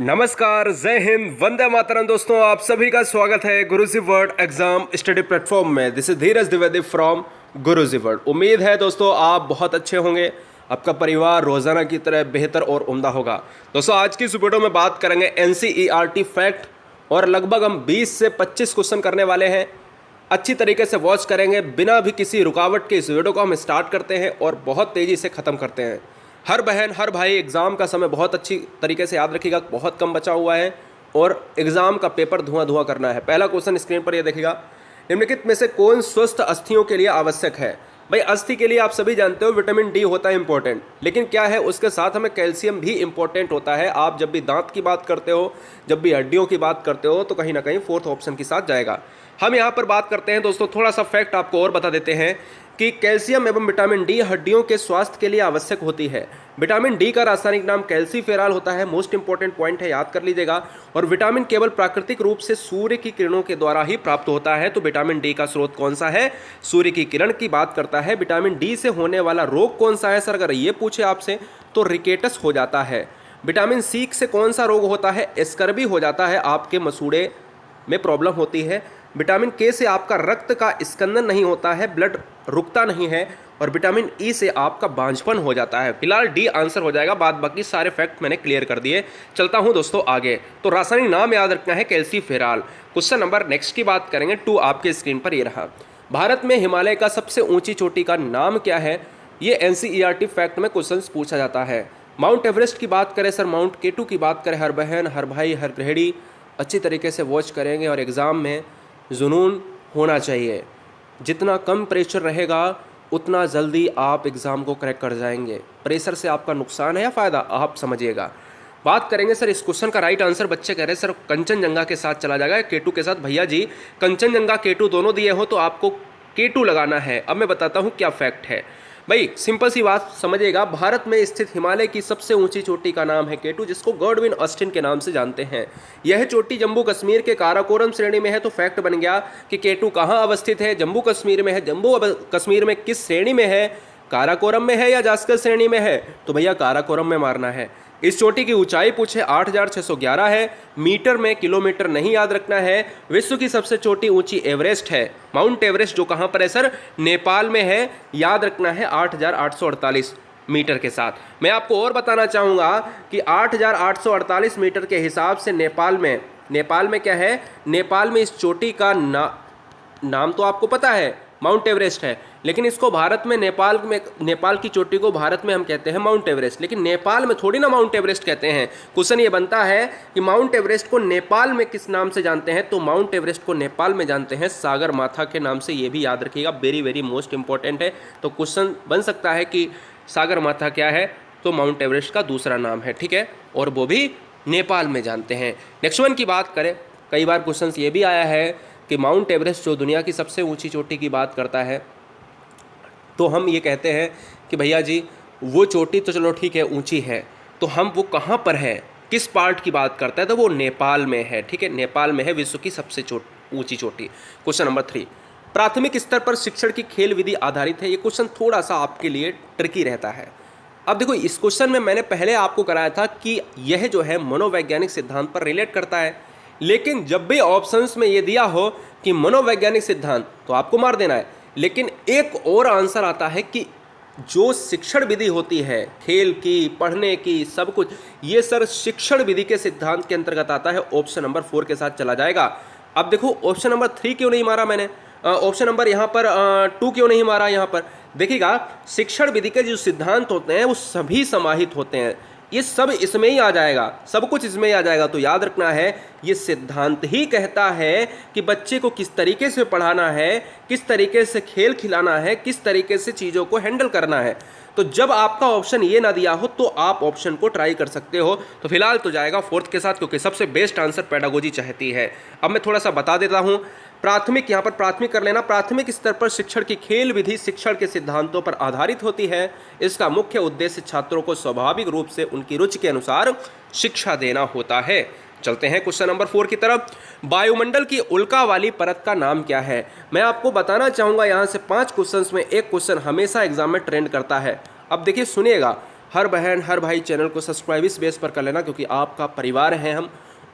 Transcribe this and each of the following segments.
नमस्कार, जय हिंद, वंदे मातरम। दोस्तों, आप सभी का स्वागत है गुरुजी वर्ड एग्जाम स्टडी प्लेटफॉर्म में। This is Dheeraj Dwivedi from Guruji word. उम्मीद है दोस्तों आप बहुत अच्छे होंगे, आपका परिवार रोजाना की तरह बेहतर और उम्दा होगा। दोस्तों, आज की इस वीडियो में बात करेंगे एनसीईआरटी फैक्ट और लगभग हम 20 से 25 क्वेश्चन करने वाले हैं। अच्छी तरीके से वॉच करेंगे, बिना भी किसी रुकावट के इस वीडियो को हम स्टार्ट करते हैं और बहुत तेज़ी से ख़त्म करते हैं। हर बहन हर भाई एग्ज़ाम का समय बहुत अच्छी तरीके से याद रखिएगा, बहुत कम बचा हुआ है और एग्ज़ाम का पेपर धुआं धुआं करना है। पहला क्वेश्चन स्क्रीन पर ये देखिएगा, निम्नलिखित में से कौन स्वस्थ अस्थियों के लिए आवश्यक है। भाई, अस्थि के लिए आप सभी जानते हो विटामिन डी होता है इंपॉर्टेंट, लेकिन क्या है उसके साथ हमें कैल्शियम भी इंपॉर्टेंट होता है। आप जब भी दांत की बात करते हो, जब भी हड्डियों की बात करते हो, तो कहीं ना कहीं फोर्थ ऑप्शन के साथ जाएगा। हम यहाँ पर बात करते हैं दोस्तों, थोड़ा सा फैक्ट आपको और बता देते हैं कि कैल्शियम एवं विटामिन डी हड्डियों के स्वास्थ्य के लिए आवश्यक होती है। विटामिन डी का रासायनिक नाम कैल्सीफेरॉल होता है, मोस्ट इंपॉर्टेंट पॉइंट है, याद कर लीजिएगा। और विटामिन केवल प्राकृतिक रूप से सूर्य की किरणों के द्वारा ही प्राप्त होता है। तो विटामिन डी का स्रोत कौन सा है? सूर्य की किरण की बात करता है। विटामिन डी से होने वाला रोग कौन सा है सर, अगर ये पूछे आपसे तो रिकेटस हो जाता है। विटामिन सी से कौन सा रोग होता है? स्कर्वी हो जाता है, आपके मसूड़े में प्रॉब्लम होती है। विटामिन के से आपका रक्त का स्कंदन नहीं होता है, ब्लड रुकता नहीं है। और विटामिन ई से आपका बांझपन हो जाता है। फिलहाल डी आंसर हो जाएगा, बाद बाकी सारे फैक्ट मैंने क्लियर कर दिए। चलता हूं दोस्तों आगे। तो रासायनिक नाम याद रखना है कैल्सीफेरॉल। क्वेश्चन नंबर नेक्स्ट की बात करेंगे 2, आपके स्क्रीन पर ये रहा। भारत में हिमालय का सबसे ऊंची चोटी का नाम क्या है? ये एनसीईआरटी फैक्ट में क्वेश्चन पूछा जाता है। माउंट एवरेस्ट की बात करें सर, माउंट केटू की बात करें, हर बहन हर भाई हर गृहिणी अच्छी तरीके से वॉच करेंगे और एग्ज़ाम में जुनून होना चाहिए। जितना कम प्रेशर रहेगा उतना जल्दी आप एग्ज़ाम को क्रैक कर जाएंगे। प्रेशर से आपका नुकसान है या फ़ायदा, आप समझिएगा। बात करेंगे सर, इस क्वेश्चन का राइट आंसर बच्चे कह रहे हैं सर कंचनजंगा के साथ चला जाएगा, केटू के साथ। भैया जी, कंचनजंगा केटू दोनों दिए हो तो आपको केटू लगाना है। अब मैं बताता हूँ क्या फैक्ट है। भाई सिंपल सी बात समझिएगा, भारत में स्थित हिमालय की सबसे ऊंची चोटी का नाम है केटू, जिसको गॉडविन ऑस्टिन के नाम से जानते हैं। यह चोटी जम्मू कश्मीर के काराकोरम श्रेणी में है। तो फैक्ट बन गया कि केटू कहाँ अवस्थित है? जम्मू कश्मीर में है। जम्मू कश्मीर में किस श्रेणी में है? काराकोरम में है या जास्कर श्रेणी में है? तो भैया काराकोरम में मारना है। इस चोटी की ऊंचाई पूछे 8611 है, मीटर में, किलोमीटर नहीं याद रखना है। विश्व की सबसे छोटी ऊंची एवरेस्ट है, माउंट एवरेस्ट, जो कहाँ पर है सर? नेपाल में है, याद रखना है 8848 मीटर के साथ। मैं आपको और बताना चाहूँगा कि 8848 मीटर के हिसाब से नेपाल में क्या है? नेपाल में इस चोटी का नाम तो आपको पता है, माउंट एवरेस्ट है, लेकिन इसको भारत में नेपाल की चोटी को भारत में हम कहते हैं माउंट एवरेस्ट, लेकिन नेपाल में थोड़ी ना माउंट एवरेस्ट कहते हैं। क्वेश्चन ये बनता है कि माउंट एवरेस्ट को नेपाल में किस नाम से जानते हैं? तो माउंट एवरेस्ट को नेपाल में जानते हैं सागर माथा के नाम से। ये भी याद रखिएगा, वेरी वेरी मोस्ट इंपॉर्टेंट है। तो क्वेश्चन बन सकता है कि सागर माथा क्या है? तो माउंट एवरेस्ट का दूसरा नाम है, ठीक है, और वो भी नेपाल में जानते हैं। नेक्स्ट वन की बात करें, कई बार क्वेश्चन ये भी आया है कि माउंट एवरेस्ट जो दुनिया की सबसे ऊंची चोटी की बात करता है, तो हम ये कहते हैं कि भैया जी वो चोटी तो चलो ठीक है ऊंची है, तो हम वो कहाँ पर है, किस पार्ट की बात करता है? तो वो नेपाल में है, ठीक है, नेपाल में है विश्व की सबसे ऊंची चोटी। क्वेश्चन नंबर 3, प्राथमिक स्तर पर शिक्षण की खेल विधि आधारित है। ये क्वेश्चन थोड़ा सा आपके लिए ट्रिकी रहता है। अब देखो, इस क्वेश्चन में मैंने पहले आपको कराया था कि यह जो है मनोवैज्ञानिक सिद्धांत पर रिलेट करता है, लेकिन जब भी ऑप्शंस में ये दिया हो कि मनोवैज्ञानिक सिद्धांत, तो आपको मार देना है। लेकिन एक और आंसर आता है कि जो शिक्षण विधि होती है, खेल की, पढ़ने की, सब कुछ, ये सर शिक्षण विधि के सिद्धांत के अंतर्गत आता है। ऑप्शन नंबर 4 के साथ चला जाएगा। अब देखो, ऑप्शन नंबर 3 क्यों नहीं मारा मैंने, ऑप्शन नंबर यहाँ पर 2 क्यों नहीं मारा? यहाँ पर देखिएगा, शिक्षण विधि के जो सिद्धांत होते हैं वो सभी समाहित होते हैं, ये सब इसमें ही आ जाएगा, सब कुछ इसमें ही आ जाएगा। तो याद रखना है, ये सिद्धांत ही कहता है कि बच्चे को किस तरीके से पढ़ाना है, किस तरीके से खेल खिलाना है, किस तरीके से चीज़ों को हैंडल करना है। तो जब आपका ऑप्शन ये ना दिया हो तो आप ऑप्शन को ट्राई कर सकते हो। तो फिलहाल तो जाएगा 4th के साथ, क्योंकि सबसे बेस्ट आंसर पेडागोजी चाहती है। अब मैं थोड़ा सा बता देता हूँ। प्राथमिक, यहाँ पर प्राथमिक कर लेना। प्राथमिक स्तर पर शिक्षण की खेल विधि शिक्षण के सिद्धांतों पर आधारित होती है। इसका मुख्य उद्देश्य छात्रों को स्वाभाविक रूप से उनकी रुचि के अनुसार शिक्षा देना होता है। चलते हैं क्वेश्चन नंबर 4 की तरफ। वायुमंडल की उल्का वाली परत का नाम क्या है? मैं आपको बताना चाहूँगा, यहाँ से 5 क्वेश्चंस में एक क्वेश्चन हमेशा एग्जाम में ट्रेंड करता है। अब देखिए सुनिएगा, हर बहन हर भाई चैनल को सब्सक्राइब इस बेस पर कर लेना, क्योंकि आपका परिवार है हम,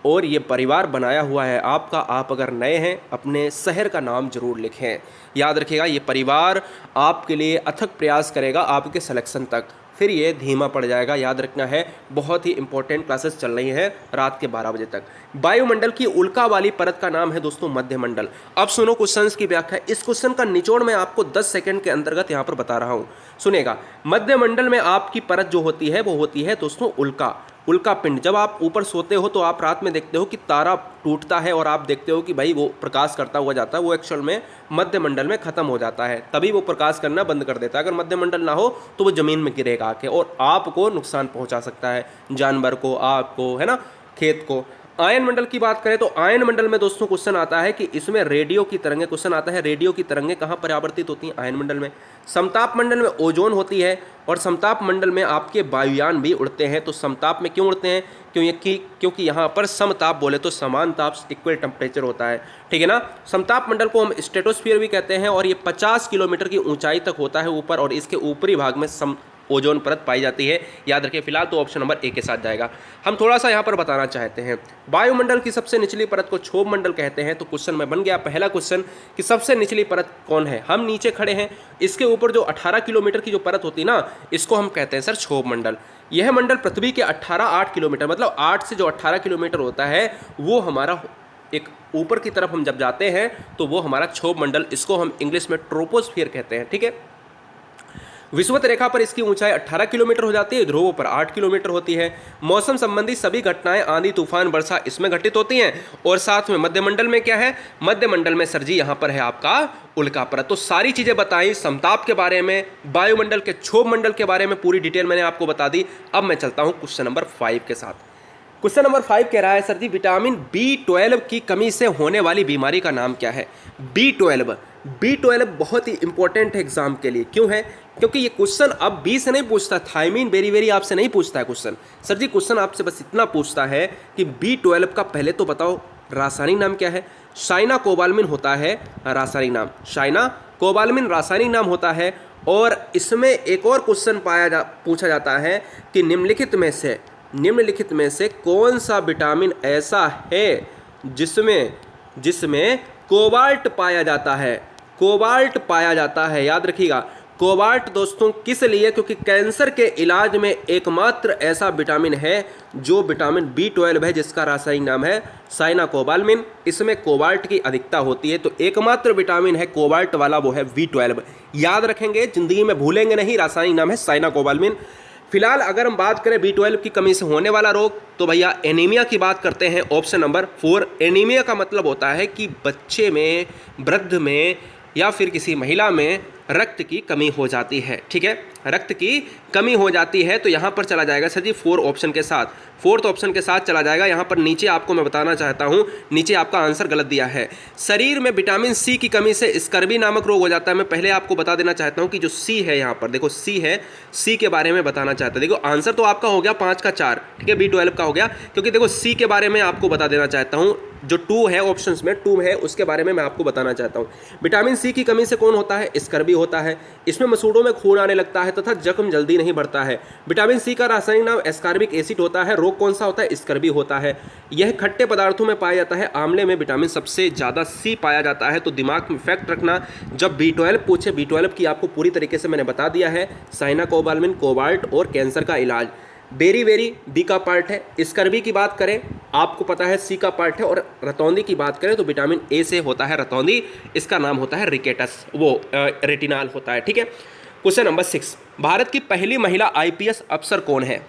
और ये परिवार बनाया हुआ है आपका। आप अगर नए हैं अपने शहर का नाम जरूर लिखें। याद रखिएगा, ये परिवार आपके लिए अथक प्रयास करेगा आपके सिलेक्शन तक, फिर ये धीमा पड़ जाएगा। याद रखना है, बहुत ही इंपॉर्टेंट क्लासेस चल रही हैं रात के 12 बजे तक। वायुमंडल की उल्का वाली परत का नाम है दोस्तों मध्यमंडल। अब सुनो क्वेश्चंस की व्याख्या। इस क्वेश्चन का निचोड़ मैं आपको 10 सेकंड के अंतर्गत यहाँ पर बता रहा हूँ, सुनेगा। मध्यमंडल में आपकी परत जो होती है वो होती है दोस्तों उल्का, उल्का पिंड। जब आप ऊपर सोते हो तो आप रात में देखते हो कि तारा टूटता है और आप देखते हो कि भाई वो प्रकाश करता हुआ जाता है, वो एक्चुअल में मध्यमंडल में खत्म हो जाता है, तभी वो प्रकाश करना बंद कर देता है। अगर मध्यमंडल ना हो तो वो जमीन में गिरेगा आके और आपको नुकसान पहुंचा सकता है, जानवर को, आपको, है ना, खेत को। आयन मंडल की बात करें तो आयन मंडल में दोस्तों क्वेश्चन आता है कि इसमें रेडियो की तरंगें, क्वेश्चन आता है रेडियो की तरंगें कहाँ परावर्तित होती हैं? आयन मंडल में। समताप मंडल में ओजोन होती है, और समताप मंडल में आपके वायुयान भी उड़ते हैं। तो समताप में क्यों उड़ते हैं? क्योंकि यहाँ पर समताप बोले तो समान ताप, इक्वल टेम्परेचर होता है, ठीक है ना। समताप मंडल को हम स्ट्रेटोस्फीयर भी कहते हैं, और ये 50 किलोमीटर की ऊंचाई तक होता है ऊपर, और इसके ऊपरी भाग में ओजोन परत पाई जाती है। याद रखिए, फिलहाल तो ऑप्शन नंबर ए के साथ जाएगा। हम थोड़ा सा यहाँ पर बताना चाहते हैं, वायुमंडल की सबसे निचली परत को क्षोभ मंडल कहते हैं। तो क्वेश्चन में बन गया पहला क्वेश्चन कि सबसे निचली परत कौन है? हम नीचे खड़े हैं, इसके ऊपर जो 18 किलोमीटर की जो परत होती है ना, इसको हम कहते हैं सर क्षोभ मंडल। यह मंडल पृथ्वी के 8 किलोमीटर, मतलब 8 से जो 18 किलोमीटर होता है वो हमारा एक ऊपर की तरफ हम जब जाते हैं तो वो हमारा क्षोभ मंडल, इसको हम इंग्लिश में ट्रोपोस्फियर कहते हैं, ठीक है। विषुवत रेखा पर इसकी ऊंचाई 18 किलोमीटर हो जाती है, ध्रुवों पर 8 किलोमीटर होती है। मौसम संबंधी सभी घटनाएं, आंधी, तूफान, वर्षा इसमें घटित होती हैं। और साथ में मध्यमंडल में क्या है? मध्यमंडल में सर जी यहाँ पर है आपका उल्का परत। तो सारी चीजें बताई, समताप के बारे में, वायुमंडल के क्षोभ मंडल के बारे में पूरी डिटेल मैंने आपको बता दी। अब मैं चलता हूँ क्वेश्चन नंबर 5 के साथ। क्वेश्चन नंबर 5 कह रहा है सर जी, विटामिन B12 की कमी से होने वाली बीमारी का नाम क्या है? B12 बहुत ही इंपॉर्टेंट है एग्जाम के लिए। क्यों है? क्योंकि ये क्वेश्चन अब बी से नहीं पूछता, थायमीन वेरी आपसे नहीं पूछता है क्वेश्चन। सर जी क्वेश्चन आपसे बस इतना पूछता है कि B12 का पहले तो बताओ रासायनिक नाम क्या है? साइना कोबालमिन होता है रासायनिक नाम, साइना कोबालमिन रासायनिक नाम होता है। और इसमें एक और क्वेश्चन पूछा जाता है कि निम्नलिखित में से कौन सा विटामिन ऐसा है जिसमें कोबाल्ट पाया जाता है? कोबाल्ट पाया जाता है, याद रखिएगा। कोबाल्ट दोस्तों किस लिए? क्योंकि कैंसर के इलाज में एकमात्र ऐसा विटामिन है जो विटामिन B12 है, जिसका रासायनिक नाम है साइनाकोबाल्मिन। इसमें कोबाल्ट की अधिकता होती है, तो एकमात्र विटामिन है कोबाल्ट वाला, वो है B12। याद रखेंगे, जिंदगी में भूलेंगे नहीं, रासायनिक नाम है साइनाकोबाल्मिन। फिलहाल अगर हम बात करें B12 की कमी से होने वाला रोग, तो भैया एनीमिया की बात करते हैं, ऑप्शन नंबर 4। एनीमिया का मतलब होता है कि बच्चे में, वृद्ध में या फिर किसी महिला में रक्त की कमी हो जाती है, ठीक है, रक्त की कमी हो जाती है। तो यहाँ पर चला जाएगा सर जी 4 ऑप्शन के साथ, 4th ऑप्शन के साथ चला जाएगा। यहाँ पर नीचे आपको मैं बताना चाहता हूँ, नीचे आपका आंसर गलत दिया है। शरीर में विटामिन C की कमी से स्कर्वी नामक रोग हो जाता है। मैं पहले आपको बता देना चाहता हूँ कि जो C है, यहाँ पर देखो C है, C के बारे में बताना चाहता है। देखो आंसर तो आपका हो गया 5 का 4, ठीक है, B12 का हो गया। क्योंकि देखो C के बारे में आपको बता देना चाहता हूँ, जो 2 है ऑप्शंस में 2 है, उसके बारे में मैं आपको बताना चाहता हूँ। विटामिन C की कमी से कौन होता है? स्कर्वी होता है। इसमें मसूड़ों में खून आने लगता है तथा जख्म जल्दी नहीं बढ़ता है। विटामिन C का रासायनिक नाम एस्कॉर्बिक एसिड होता है। रोग कौन सा होता है? स्कर्वी होता है। यह खट्टे पदार्थों में पाया जाता है। आंवले में विटामिन सबसे ज़्यादा C पाया जाता है। तो दिमाग में फैक्ट रखना, जब B12 पूछे, B12 की आपको पूरी तरीके से मैंने बता दिया है, साइनाकोबाल्मिन, कोबाल्ट और कैंसर का इलाज। बेरी डी का पार्ट है। स्कर्वी की बात करें, आपको पता है C का पार्ट है। और रतौंदी की बात करें तो विटामिन A से होता है रतौंदी, इसका नाम होता है रिकेटस, वो रेटिनाल होता है, ठीक है। क्वेश्चन नंबर 6, भारत की पहली महिला IPS अफसर कौन है?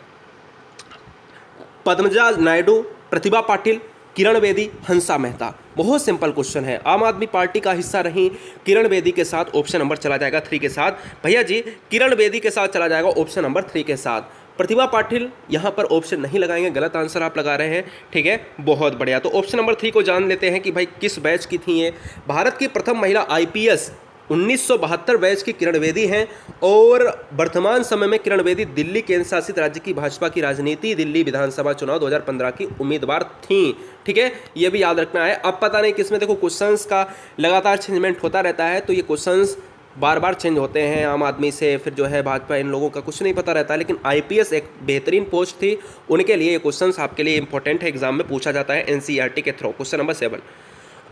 पद्मजा नायडू, प्रतिभा पाटिल, किरण बेदी, हंसा मेहता। बहुत सिंपल क्वेश्चन है। आम आदमी पार्टी का हिस्सा रही किरण बेदी के साथ, ऑप्शन नंबर चला जाएगा 3 के साथ। भैया जी किरण बेदी के साथ चला जाएगा ऑप्शन नंबर 3 के साथ। प्रतिभा पाटिल यहाँ पर ऑप्शन नहीं लगाएंगे, गलत आंसर आप लगा रहे हैं, ठीक है, बहुत बढ़िया। तो ऑप्शन नंबर 3 को जान लेते हैं कि भाई किस बैच की थी ये। भारत की प्रथम महिला IPS 1972 बैच की किरण बेदी हैं। और वर्तमान समय में किरण बेदी दिल्ली केंद्र शासित राज्य की भाजपा की राजनीति, दिल्ली विधानसभा चुनाव 2015 की उम्मीदवार थीं, ठीक है, ये भी याद रखना है। अब पता नहीं किसमें, देखो क्वेश्चंस का लगातार चेंजमेंट होता रहता है, तो ये क्वेश्चंस बार बार चेंज होते हैं, आम आदमी से फिर जो है भाजपा, इन लोगों का कुछ नहीं पता रहता है। लेकिन आईपीएस एक बेहतरीन पोस्ट थी, उनके लिए ये क्वेश्चन आपके लिए इंपॉर्टेंट है, एग्जाम में पूछा जाता है एनसीईआरटी के थ्रू। क्वेश्चन नंबर 7,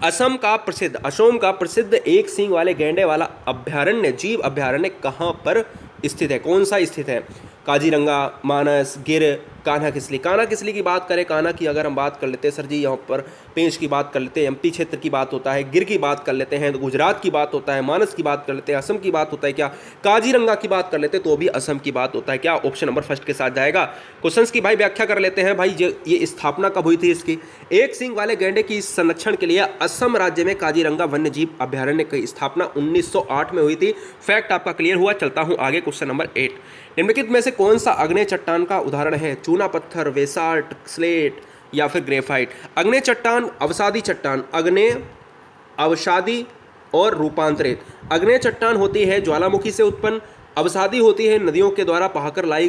असम का प्रसिद्ध एक सींग वाले गैंडे वाला अभ्यारण्य, जीव अभ्यारण्य कहाँ पर स्थित है, कौन सा स्थित है? काजीरंगा, मानस, गिर, कान्हा किसली। कान्हा किसली की बात करें, कान्हा की अगर हम बात कर लेते हैं सर जी, यहाँ पर पेंच की बात कर लेते हैं, एमपी क्षेत्र की बात होता है, गिर की बात कर लेते हैं तो गुजरात की बात होता है, मानस की बात कर लेते हैं, असम की बात होता है क्या, काजीरंगा की बात कर लेते हैं तो भी असम की बात होता है क्या? ऑप्शन नंबर फर्स्ट के साथ जाएगा। क्वेश्चंस की भाई व्याख्या कर लेते हैं भाई, ये स्थापना कब हुई थी इसकी? एक सींग वाले गैंडे की संरक्षण के लिए असम राज्य में काजीरंगा वन्य जीव अभ्यारण्य की स्थापना 1908 में हुई थी। फैक्ट आपका क्लियर हुआ। चलता हूं आगे, क्वेश्चन नंबर 8, निम्नलिखित में से कौन सा आग्नेय चट्टान का उदाहरण है? चूना पत्थर, बेसाल्ट, स्लेट या फिर ग्रेफाइट। आग्नेय चट्टान, अवसादी चट्टान, आग्नेय, अवसादी और रूपांतरित। आग्नेय चट्टान होती है ज्वालामुखी से उत्पन्न, अवसादी होती है नदियों के द्वारा बहाकर लाए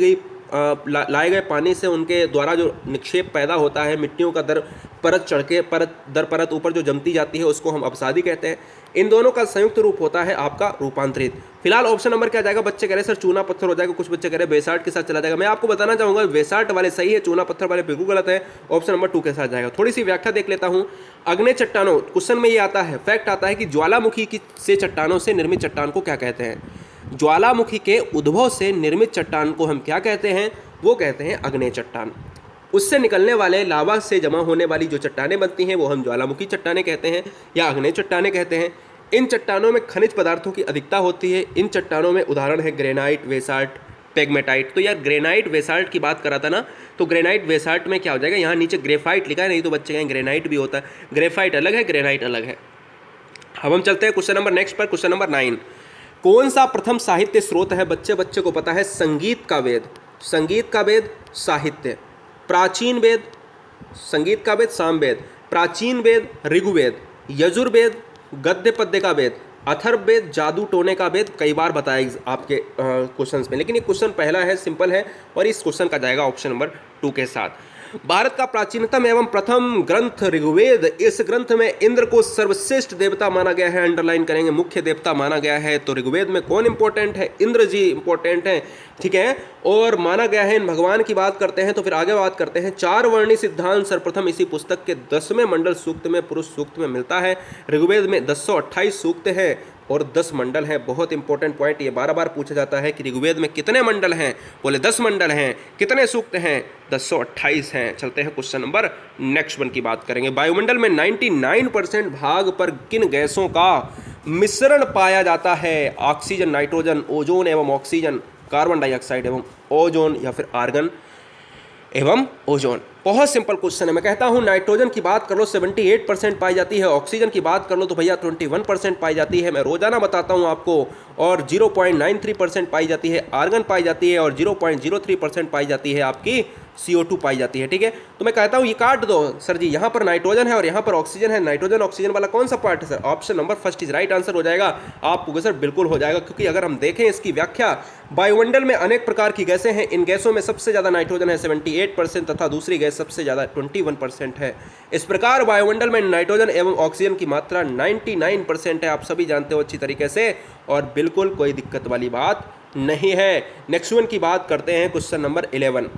गए पानी से उनके द्वारा जो निक्षेप पैदा होता है, मिट्टियों का दर परत चढ़ के परत दर परत ऊपर जो जमती जाती है उसको हम अवसादी कहते हैं। इन दोनों का संयुक्त रूप होता है आपका रूपांतरित। फिलहाल ऑप्शन नंबर क्या जाएगा? बच्चे कह रहे हैं सर चूना पत्थर हो जाएगा, कुछ बच्चे कह रहे हैं बेसाल्ट के साथ चला जाएगा। मैं आपको बताना चाहूंगा बेसाल्ट वाले सही है, चूना पत्थर वाले बिल्कुल गलत है, ऑप्शन नंबर 2 के साथ जाएगा। थोड़ी सी व्याख्या देख लेता हूं। आग्नेय चट्टानों, क्वेश्चन में ये आता है, फैक्ट आता है कि ज्वालामुखी की से चट्टानों से निर्मित चट्टान को क्या कहते हैं? ज्वालामुखी के उद्भव से निर्मित चट्टान को हम क्या कहते हैं? वो कहते हैं आग्नेय चट्टान। उससे निकलने वाले लावा से जमा होने वाली जो चट्टानें बनती हैं वो हम ज्वालामुखी चट्टानें कहते हैं या आग्नेय चट्टानें कहते हैं। इन चट्टानों में खनिज पदार्थों की अधिकता होती है। इन चट्टानों में उदाहरण है ग्रेनाइट, वेसाल्ट, पेगमेटाइट। तो यार ग्रेनाइट वेसाल्ट की बात करा था ना, तो ग्रेनाइट वेसाल्ट में क्या हो जाएगा? यहाँ नीचे ग्रेफाइट लिखा है, नहीं तो बच्चे कहें ग्रेनाइट भी होता है। ग्रेफाइट अलग है, ग्रेनाइट अलग है। अब हम चलते हैं क्वेश्चन नंबर नेक्स्ट पर, क्वेश्चन नंबर 9, कौन सा प्रथम साहित्य स्रोत है? बच्चे को पता है, संगीत का वेद। संगीत का वेद साहित्य, प्राचीन वेद, संगीत का वेद सामवेद, प्राचीन वेद ऋग्वेद, यजुर्वेद गद्य पद्य का वेद, अथर्ववेद जादू टोने का वेद। कई बार बताया आपके क्वेश्चंस में, लेकिन ये क्वेश्चन पहला है, सिंपल है, और इस क्वेश्चन का जाएगा ऑप्शन नंबर 2 के साथ। भारत का प्राचीनतम एवं प्रथम ग्रंथ ऋग्वेद। इस ग्रंथ में इंद्र को सर्वश्रेष्ठ देवता माना गया है, अंडरलाइन करेंगे, मुख्य देवता माना गया है। तो ऋग्वेद में कौन इंपॉर्टेंट है? इंद्र जी इंपॉर्टेंट है, ठीक है, और माना गया है। इन भगवान की बात करते हैं तो फिर आगे बात करते हैं। 4 वर्णी सिद्धांत सर्वप्रथम इसी पुस्तक के 10वें मंडल सूक्त में, पुरुष सूक्त में मिलता है। ऋग्वेद में 1028 सूक्त है और 10 मंडल हैं। बहुत इंपॉर्टेंट पॉइंट, ये बार बार पूछा जाता है कि ऋग्वेद में कितने मंडल हैं? बोले 10 मंडल हैं। कितने सूक्त हैं? 1028 हैं। चलते हैं क्वेश्चन नंबर नेक्स्ट 1 की बात करेंगे। वायुमंडल में 99% भाग पर किन गैसों का मिश्रण पाया जाता है? ऑक्सीजन, नाइट्रोजन, ओजोन एवं ऑक्सीजन, कार्बन डाइऑक्साइड एवं ओजोन, या फिर आर्गन एवं ओजोन। बहुत सिंपल क्वेश्चन है। मैं कहता हूं नाइट्रोजन की बात कर लो 78% पाई जाती है, ऑक्सीजन की बात कर लो तो भैया 21% पाई जाती है, मैं रोजाना बताता हूं आपको, और 0.93% पाई जाती है आर्गन पाई जाती है, और 0.03% पाई जाती है आपकी CO2 पाई जाती है, ठीक है। तो मैं कहता हूं ये काट दो सर जी, यहाँ पर नाइट्रोजन है और यहाँ पर ऑक्सीजन है, नाइट्रोजन ऑक्सीजन वाला कौन सा पार्ट है sir? Option number first is right answer हो जाएगा आपको सर, बिल्कुल हो जाएगा। क्योंकि अगर हम देखें इसकी व्याख्या, वायुमंडल में अनेक प्रकार की गैसें हैं, इन गैसों में सबसे ज़्यादा नाइट्रोजन है 78% तथा दूसरी गैस सबसे ज़्यादा 21% है। इस प्रकार वायुमंडल में नाइट्रोजन एवं ऑक्सीजन की मात्रा 99% है, आप सभी जानते हो अच्छी तरीके से, और बिल्कुल कोई दिक्कत वाली बात नहीं है। नेक्स्ट 1 की बात करते हैं, क्वेश्चन नंबर 11,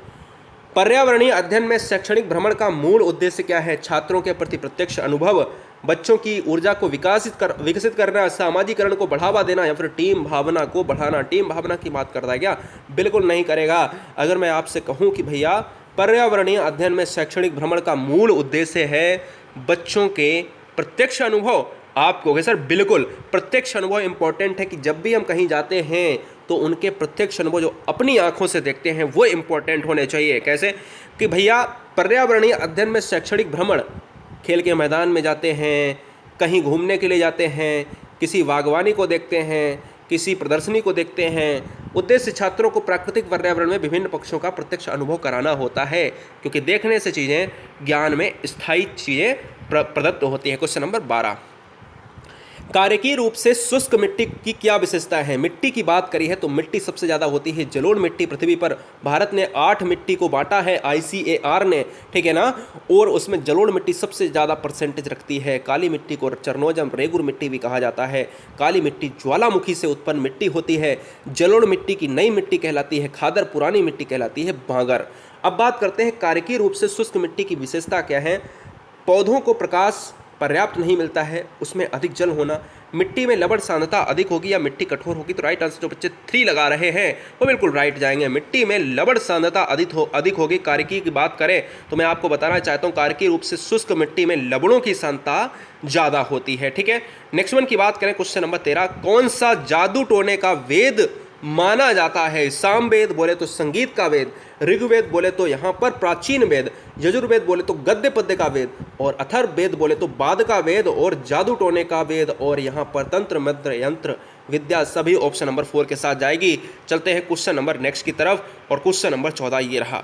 पर्यावरणीय अध्ययन में शैक्षणिक भ्रमण का मूल उद्देश्य क्या है? छात्रों के प्रति प्रत्यक्ष अनुभव, बच्चों की ऊर्जा को विकसित करना, सामाजिकरण को बढ़ावा देना, या फिर टीम भावना को बढ़ाना। टीम भावना की बात करता है क्या? बिल्कुल नहीं करेगा। अगर मैं आपसे कहूं कि भैया पर्यावरणीय अध्ययन में शैक्षणिक भ्रमण का मूल उद्देश्य है बच्चों के प्रत्यक्ष अनुभव, आप कहोगे सर बिल्कुल प्रत्यक्ष अनुभव इंपॉर्टेंट है, कि जब भी हम कहीं जाते हैं तो उनके प्रत्यक्ष अनुभव जो अपनी आंखों से देखते हैं वो इंपॉर्टेंट होने चाहिए। कैसे? कि भैया पर्यावरणीय अध्ययन में शैक्षणिक भ्रमण, खेल के मैदान में जाते हैं, कहीं घूमने के लिए जाते हैं, किसी बागवानी को देखते हैं, किसी प्रदर्शनी को देखते हैं। उद्देश्य छात्रों को प्राकृतिक पर्यावरण में विभिन्न पक्षों का प्रत्यक्ष अनुभव कराना होता है, क्योंकि देखने से चीज़ें ज्ञान में स्थायी चीज़ें प्रदत्त होती हैं। क्वेश्चन नंबर 12, कार्यकीय रूप से शुष्क मिट्टी की क्या विशेषता है? मिट्टी की बात करी है तो मिट्टी सबसे ज़्यादा होती है जलोढ़ मिट्टी पृथ्वी पर। भारत ने 8 मिट्टी को बांटा है ICAR ने, ठीक है ना, और उसमें जलोढ़ मिट्टी सबसे ज़्यादा परसेंटेज रखती है। काली मिट्टी को चरनोजम रेगुर मिट्टी भी कहा जाता है। काली मिट्टी ज्वालामुखी से उत्पन्न मिट्टी होती है। जलोढ़ मिट्टी की नई मिट्टी कहलाती है खादर, पुरानी मिट्टी कहलाती है बांगर। अब बात करते हैं कार्यकीय रूप से शुष्क मिट्टी की विशेषता क्या है। पौधों को प्रकाश पर्याप्त नहीं मिलता है, उसमें अधिक जल होना, मिट्टी में लवण सांद्रता अधिक होगी या मिट्टी कठोर होगी। तो राइट आंसर जो बच्चे 3 लगा रहे हैं वो बिल्कुल राइट जाएंगे। मिट्टी में लवण सांद्रता अधिक होगी। कार्यकीय की बात करें तो मैं आपको बताना चाहता हूँ कार्यकीय रूप से शुष्क मिट्टी में लवणों की सांद्रता ज़्यादा होती है, ठीक है। नेक्स्ट वन की बात करें, क्वेश्चन नंबर 13, कौन सा जादू टोने का वेद माना जाता है? सामवेद बोले तो संगीत का वेद, ऋग्वेद बोले तो यहाँ पर प्राचीन वेद, यजुर्वेद बोले तो गद्य पद्य का वेद, और अथर्ववेद बोले तो बाद का वेद, और जादू टोने का वेद, और यहाँ पर तंत्र मंत्र यंत्र विद्या, सभी ऑप्शन नंबर 4 के साथ जाएगी। चलते हैं क्वेश्चन नंबर नेक्स्ट की तरफ, और क्वेश्चन नंबर 14 ये रहा।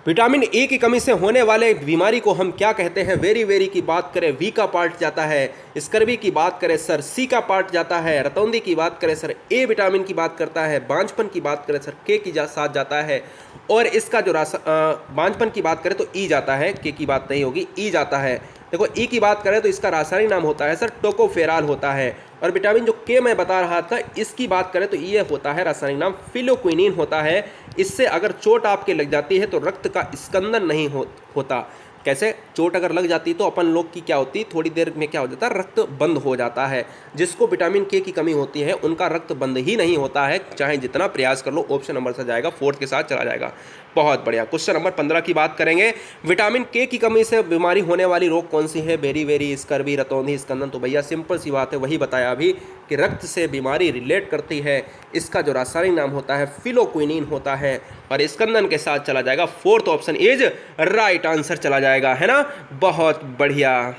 विटामिन ए की कमी से होने वाले बीमारी को हम क्या कहते हैं? वेरी की बात करें वी का पार्ट जाता है, स्कर्वी की बात करें सर सी का पार्ट जाता है, रतौंधी की बात करें सर ए विटामिन की बात करता है, बांझपन की बात करें सर के की साथ जाता है, और इसका जो बांझपन की बात करें तो ई जाता है, के की बात नहीं होगी, ई जाता है। देखो ई की बात करें तो इसका रासायनिक नाम होता है सर टोकोफेराल होता है, और विटामिन जो के मैं बता रहा था इसकी बात करें तो ये होता है रासायनिक नाम फिलोक्विनिन होता है। इससे अगर चोट आपके लग जाती है तो रक्त का स्कंदन नहीं होता। कैसे? चोट अगर लग जाती तो अपन लोग की क्या होती, थोड़ी देर में क्या हो जाता है, रक्त बंद हो जाता है। जिसको विटामिन के की कमी होती है उनका रक्त बंद ही नहीं होता है, चाहे जितना प्रयास कर लो। ऑप्शन नंबर से जाएगा 4 के साथ चला जाएगा। बहुत बढ़िया। क्वेश्चन नंबर 15 की बात करेंगे, विटामिन के की कमी से बीमारी होने वाली रोग कौन सी है? वेरी स्कर्वी, रतौंधी, स्कंदन। तो भैया सिंपल सी बात है, वही बताया अभी कि रक्त से बीमारी रिलेट करती है। इसका जो रासायनिक नाम होता है फिलोक्विनिन होता है, और स्कंदन के साथ चला जाएगा। 4th option is right answer चला जाएगा, है ना। बहुत बढ़िया।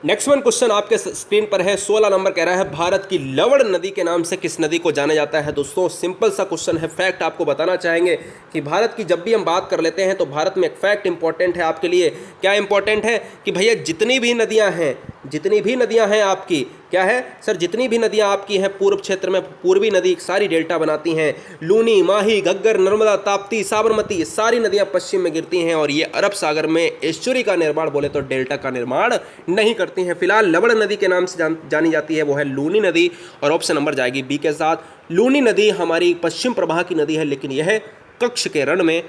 नेक्स्ट वन क्वेश्चन आपके स्क्रीन पर है, 16 नंबर कह रहा है भारत की लवण नदी के नाम से किस नदी को जाना जाता है? दोस्तों सिंपल सा क्वेश्चन है, फैक्ट आपको बताना चाहेंगे कि भारत की जब भी हम बात कर लेते हैं तो भारत में एक फैक्ट इंपॉर्टेंट है आपके लिए। क्या इंपॉर्टेंट है? कि भैया जितनी भी नदियां हैं आपकी, क्या है सर, जितनी भी नदियां आपकी हैं पूर्व क्षेत्र में, पूर्वी नदी सारी डेल्टा बनाती हैं। लूनी, माही, घग्गर, नर्मदा, ताप्ती, साबरमती, ये सारी नदियां पश्चिम में गिरती हैं, और ये अरब सागर में एस्चुरी का निर्माण बोले तो डेल्टा का निर्माण नहीं करती हैं। फिलहाल लवण नदी के नाम से जानी जाती है, वो है लूनी नदी, और ऑप्शन नंबर जाएगी बी के साथ। लूनी नदी हमारी पश्चिम प्रवाह की नदी है, लेकिन यह कक्ष के रण में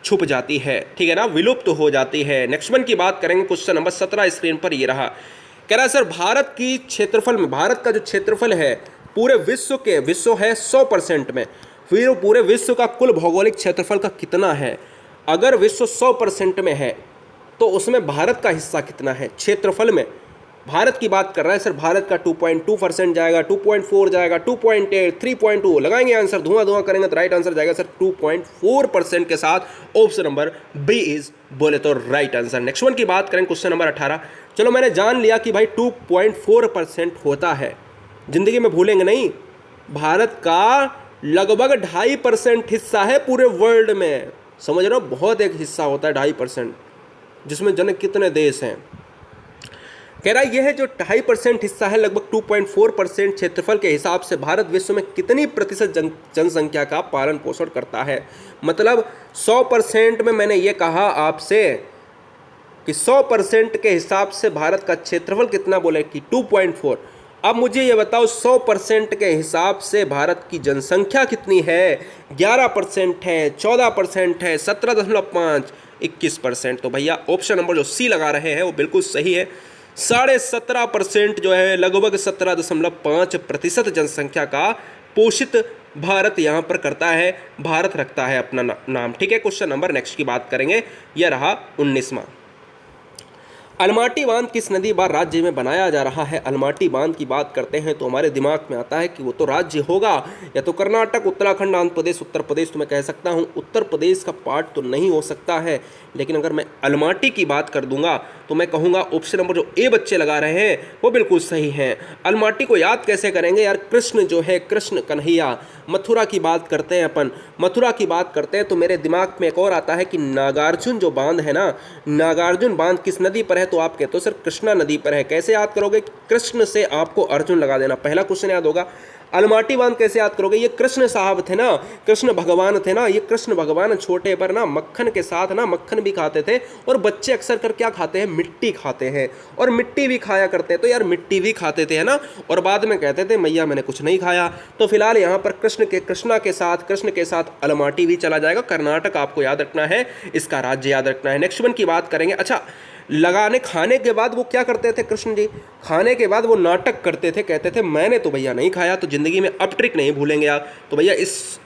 छुप जाती है, ठीक है ना, विलुप्त हो जाती है। नेक्स्ट वन की बात करेंगे, क्वेश्चन नंबर 17 स्क्रीन पर ये रहा। कह रहा है सर भारत की क्षेत्रफल में, भारत का जो क्षेत्रफल है पूरे विश्व है 100% में, फिर पूरे विश्व का कुल भौगोलिक क्षेत्रफल का कितना है? अगर विश्व 100% में है तो उसमें भारत का हिस्सा कितना है क्षेत्रफल में? भारत की बात कर रहा है सर, भारत का 2.2% जाएगा, 2.4 जाएगा, 2.8, 3.2 लगाएंगे आंसर, धुआं करेंगे तो राइट आंसर जाएगा सर 2.4% के साथ। ऑप्शन नंबर बी इज बोले तो राइट आंसर। नेक्स्ट वन की बात करें, क्वेश्चन नंबर 18। चलो मैंने जान लिया कि भाई 2.4% होता है, जिंदगी में भूलेंगे नहीं। भारत का लगभग 2.5% हिस्सा है पूरे वर्ल्ड में, समझ रहे हो, बहुत एक हिस्सा होता है 2.5%, जिसमें जन कितने देश हैं। कह रहा है यह जो 2.5% हिस्सा है, लगभग 2.4% क्षेत्रफल के हिसाब से भारत विश्व में कितनी प्रतिशत जनसंख्या का पालन पोषण करता है? मतलब 100% में मैंने ये कहा आपसे कि 100% के हिसाब से भारत का क्षेत्रफल कितना, बोले कि 2.4। अब मुझे ये बताओ 100% के हिसाब से भारत की जनसंख्या कितनी है? 11% है, 14% है, 17.5, 21%। तो भैया ऑप्शन नंबर जो सी लगा रहे हैं वो बिल्कुल सही है। 17.5% जो है, लगभग 17.5% जनसंख्या का पोषित भारत यहाँ पर करता है, भारत रखता है अपना नाम, ठीक है। क्वेश्चन नंबर नेक्स्ट की बात करेंगे, यह रहा 19वां। अलमाटी बांध किस नदी व राज्य में बनाया जा रहा है? अलमाटी बांध की बात करते हैं तो हमारे दिमाग में आता है कि वो तो राज्य होगा, या तो कर्नाटक, उत्तराखंड, आंध्र प्रदेश, उत्तर प्रदेश। तो मैं कह सकता हूँ उत्तर प्रदेश का पार्ट तो नहीं हो सकता है, लेकिन अगर मैं अलमाटी की बात कर दूंगा तो मैं कहूँगा ऑप्शन नंबर जो ए बच्चे लगा रहे हैं वो बिल्कुल सही है। अलमाटी को याद कैसे करेंगे यार? कृष्ण जो है, कृष्ण कन्हैया। मथुरा की बात करते हैं अपन, मथुरा की बात करते हैं तो मेरे दिमाग में एक और आता है कि नागार्जुन जो बांध है ना, नागार्जुन बांध किस नदी पर है? तो आप कहते हो सर कृष्णा नदी पर है। कैसे याद करोगे? कृष्ण से आपको अर्जुन लगा देना, पहला क्वेश्चन याद होगा। अलमाटी बांध कैसे याद करोगे? ये कृष्ण साहब थे ना, कृष्ण भगवान थे ना, ये कृष्ण भगवान छोटे पर ना मक्खन के साथ ना मक्खन भी खाते थे, और बच्चे अक्सर कर क्या खाते हैं? मिट्टी खाते हैं, और मिट्टी भी खाया करते हैं। तो यार मिट्टी भी खाते थे है ना, और बाद में कहते थे मैया मैंने कुछ नहीं खाया। तो फिलहाल यहाँ पर कृष्ण के साथ अलमाटी भी चला जाएगा। कर्नाटक आपको याद रखना है, इसका राज्य याद रखना है। नेक्स्ट वन की बात करेंगे। अच्छा, लगाने खाने के बाद वो क्या करते थे कृष्ण जी? खाने के बाद वो नाटक करते थे, कहते थे मैंने तो भैया नहीं खाया। तो जिंदगी में अब ट्रिक नहीं भूलेंगे आप। तो भैया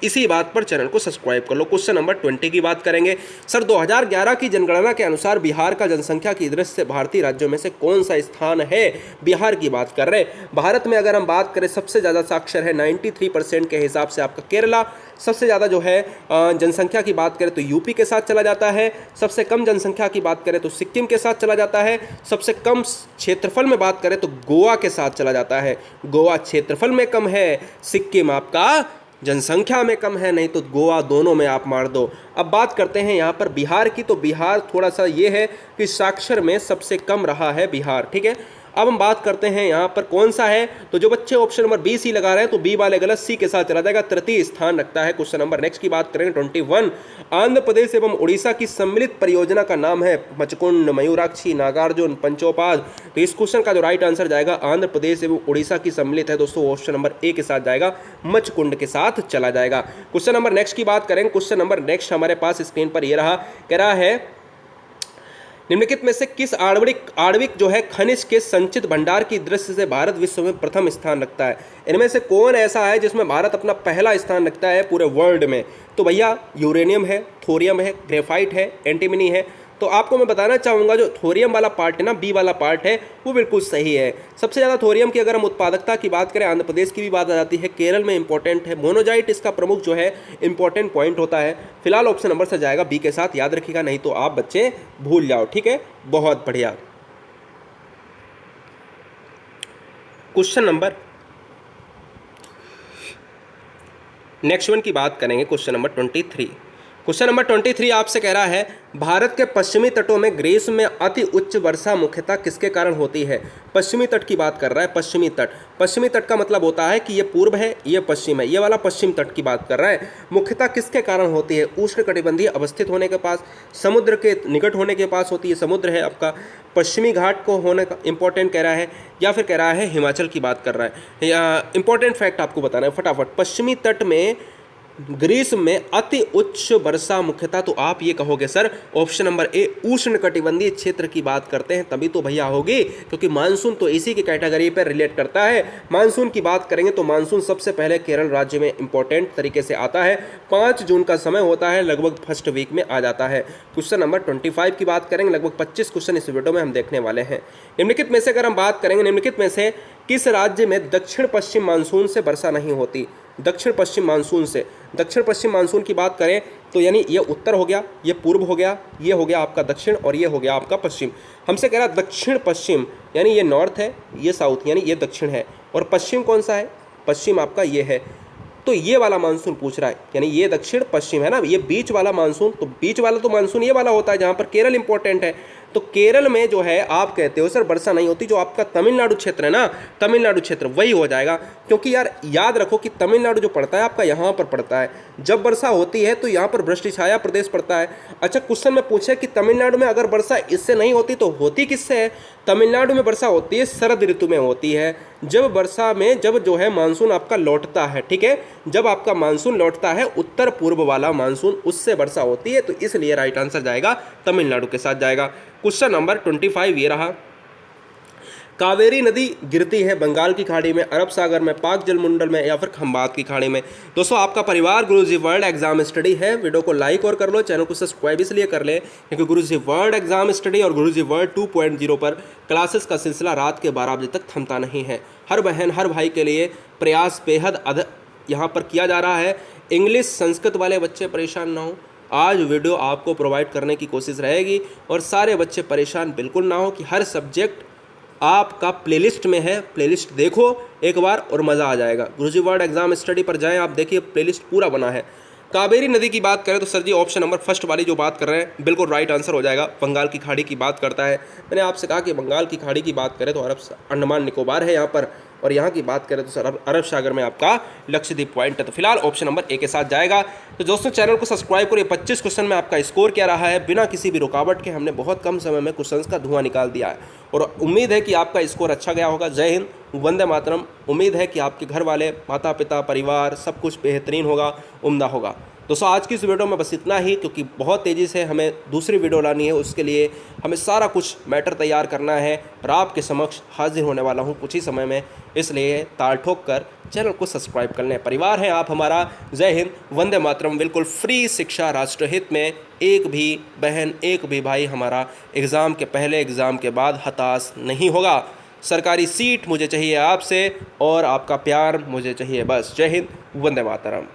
इसी बात पर चैनल को सब्सक्राइब कर लो। क्वेश्चन नंबर 20 की बात करेंगे। सर 2011 की जनगणना के अनुसार बिहार का जनसंख्या की दृष्टि से भारतीय राज्यों में से कौन सा स्थान है? बिहार की बात कर रहे हैं। भारत में अगर हम बात करें सबसे ज़्यादा साक्षर है 93% के हिसाब से आपका केरला। सबसे ज़्यादा जो है जनसंख्या की बात करें तो यूपी के साथ चला जाता है। सबसे कम जनसंख्या की बात करें तो सिक्किम के साथ चला जाता है। सबसे कम क्षेत्रफल में बात करें तो गोवा के साथ चला जाता है। गोवा क्षेत्रफल में कम है, सिक्किम आपका जनसंख्या में कम है, नहीं तो गोवा, दोनों में आप मार दो। अब बात करते हैं यहाँ पर बिहार की। तो बिहार थोड़ा सा ये है कि साक्षर में सबसे कम रहा है बिहार, ठीक है। अब हम बात करते हैं यहाँ पर कौन सा है। तो जो बच्चे ऑप्शन नंबर बी सी लगा रहे हैं तो बी वाले गलत, सी के साथ चला जाएगा, तृतीय स्थान रखता है। क्वेश्चन नंबर नेक्स्ट की बात करेंगे 21। आंध्र प्रदेश एवं उड़ीसा की सम्मिलित परियोजना का नाम है मचकुंड, मयूराक्षी, नागार्जुन, पंचोपाध्याय। तो इस क्वेश्चन का जो राइट आंसर जाएगा आंध्र प्रदेश एवं उड़ीसा की सम्मिलित है दोस्तों, ऑप्शन नंबर ए के साथ जाएगा, मचकुंड के साथ चला जाएगा। क्वेश्चन नंबर नेक्स्ट की बात करेंगे। क्वेश्चन नंबर नेक्स्ट हमारे पास स्क्रीन पर ये रहा, कह रहा है निम्नलिखित में से किस आणविक जो है खनिज के संचित भंडार की दृष्टि से भारत विश्व में प्रथम स्थान रखता है? इनमें से कौन ऐसा है जिसमें भारत अपना पहला स्थान रखता है पूरे वर्ल्ड में? तो भैया यूरेनियम है, थोरियम है, ग्रेफाइट है, एंटीमनी है। तो आपको मैं बताना चाहूँगा जो थोरियम वाला पार्ट है ना, बी वाला पार्ट है, वो बिल्कुल सही है। सबसे ज़्यादा थोरियम की अगर हम उत्पादकता की बात करें, आंध्र प्रदेश की भी बात आ जाती है, केरल में इंपॉर्टेंट है। मोनोजाइट इसका प्रमुख जो है इंपॉर्टेंट पॉइंट होता है। फिलहाल ऑप्शन नंबर से जाएगा बी के साथ, याद रखिएगा, नहीं तो आप बच्चे भूल जाओ, ठीक है। बहुत बढ़िया। क्वेश्चन नंबर नेक्स्ट वन की बात करेंगे। Question number 23। क्वेश्चन नंबर 23 आपसे कह रहा है भारत के पश्चिमी तटों में ग्रीष्म में अति उच्च वर्षा मुख्यतः किसके कारण होती है? पश्चिमी तट की बात कर रहा है। पश्चिमी तट, पश्चिमी तट का मतलब होता है कि ये पूर्व है, ये पश्चिम है, ये वाला पश्चिम तट की बात कर रहा है। मुख्यतः किसके कारण होती है? उष्णकटिबंधीय अवस्थित होने के पास, समुद्र के निकट होने के पास होती है, समुद्र है आपका, पश्चिमी घाट को होने का इंपॉर्टेंट कह रहा है, या फिर कह रहा है हिमाचल की बात कर रहा है। इंपॉर्टेंट फैक्ट आपको बताना है फटाफट। पश्चिमी तट में ग्रीष्म में अति उच्च वर्षा मुख्यतः, तो आप ये कहोगे सर ऑप्शन नंबर ए उष्णकटिबंधीय क्षेत्र की बात करते हैं, तभी तो भैया होगी, क्योंकि मानसून तो इसी की कैटेगरी पर रिलेट करता है। मानसून की बात करेंगे तो मानसून सबसे पहले केरल राज्य में इंपॉर्टेंट तरीके से आता है। 5 जून का समय होता है, लगभग फर्स्ट वीक में आ जाता है। क्वेश्चन नंबर 25 की बात करेंगे। लगभग 25 क्वेश्चन इस वीडियो में हम देखने वाले हैं। निम्नलिखित में से अगर हम बात करेंगे, निम्नलिखित में से किस राज्य में दक्षिण पश्चिम मानसून से वर्षा नहीं होती? दक्षिण पश्चिम मानसून से, दक्षिण पश्चिम मानसून की बात करें तो यानी ये उत्तर हो गया, ये पूर्व हो गया, ये हो गया आपका दक्षिण, और ये हो गया आपका पश्चिम। हमसे कह रहा है दक्षिण पश्चिम, यानी ये नॉर्थ है, ये साउथ, यानी ये दक्षिण है, और पश्चिम कौन सा है? पश्चिम आपका ये है। तो ये वाला मानसून पूछ रहा है, यानी ये दक्षिण पश्चिम है ना, ये बीच वाला मानसून। तो बीच वाला तो मानसून ये वाला होता है जहाँ पर केरल इंपॉर्टेंट है। तो केरल में जो है आप कहते हो सर वर्षा नहीं होती, जो आपका तमिलनाडु क्षेत्र है ना, तमिलनाडु क्षेत्र वही हो जाएगा, क्योंकि यार याद रखो कि तमिलनाडु जो पड़ता है आपका यहाँ पर पड़ता है। जब वर्षा होती है तो यहाँ पर वृष्टि छाया प्रदेश पड़ता है। अच्छा, क्वेश्चन में पूछे कि तमिलनाडु में अगर वर्षा इससे नहीं होती तो होती किससे है? तमिलनाडु में वर्षा होती है शरद ऋतु में होती है, जब वर्षा में जब जो है मानसून आपका लौटता है, ठीक है, जब आपका मानसून लौटता है उत्तर पूर्व वाला मानसून, उससे वर्षा होती है। तो इसलिए राइट आंसर जाएगा तमिलनाडु के साथ जाएगा। क्वेश्चन नंबर 25 ये रहा, कावेरी नदी गिरती है बंगाल की खाड़ी में, अरब सागर में, पाक जलमंडल में, या फिर खंबात की खाड़ी में? दोस्तों आपका परिवार गुरुजी वर्ल्ड एग्जाम स्टडी है, वीडियो को लाइक और कर लो, चैनल को सब्सक्राइब इसलिए कर ले क्योंकि गुरुजी वर्ल्ड एग्जाम स्टडी और गुरुजी वर्ल्ड 2.0 पर क्लासेस का सिलसिला रात के 12 बजे तक थमता नहीं है। हर बहन हर भाई के लिए प्रयास बेहद यहाँ पर किया जा रहा है। इंग्लिश संस्कृत वाले बच्चे परेशान ना हो, आज वीडियो आपको प्रोवाइड करने की कोशिश रहेगी, और सारे बच्चे परेशान बिल्कुल ना हो कि हर सब्जेक्ट आपका प्लेलिस्ट में है। प्लेलिस्ट देखो एक बार और मज़ा आ जाएगा। गुरुजी वर्ल्ड एग्जाम स्टडी पर जाएं, आप देखिए प्लेलिस्ट पूरा बना है। कावेरी नदी की बात करें तो सर जी ऑप्शन नंबर फर्स्ट वाली जो बात कर रहे हैं बिल्कुल राइट आंसर हो जाएगा। बंगाल की खाड़ी की बात करता है। मैंने आपसे कहा कि बंगाल की खाड़ी की बात करें तो अंडमान निकोबार है यहाँ पर, और यहाँ की बात करें तो सर अरब सागर में आपका लक्षद्वीप पॉइंट है। तो फिलहाल ऑप्शन नंबर ए के साथ जाएगा। तो दोस्तों चैनल को सब्सक्राइब करिए। 25 क्वेश्चन में आपका स्कोर क्या रहा है, बिना किसी भी रुकावट के हमने बहुत कम समय में क्वेश्चंस का धुआं निकाल दिया है, और उम्मीद है कि आपका स्कोर अच्छा गया होगा। जय हिंद, वंदे मातरम। उम्मीद है कि आपके घर वाले, माता पिता, परिवार सब कुछ बेहतरीन होगा, उम्दा होगा। दोस्तों आज की इस वीडियो में बस इतना ही, क्योंकि बहुत तेज़ी से हमें दूसरी वीडियो लानी है, उसके लिए हमें सारा कुछ मैटर तैयार करना है और आपके समक्ष हाजिर होने वाला हूं कुछ ही समय में। इसलिए ताल ठोक कर चैनल को सब्सक्राइब कर लें। परिवार है आप हमारा। जय हिंद, वंदे मातरम। बिल्कुल फ्री शिक्षा राष्ट्रहित में एक भी बहन, एक भी भाई हमारा एग्ज़ाम के पहले, एग्ज़ाम के बाद हताश नहीं होगा। सरकारी सीट मुझे चाहिए आपसे, और आपका प्यार मुझे चाहिए बस। जय हिंद, वंदे मातरम।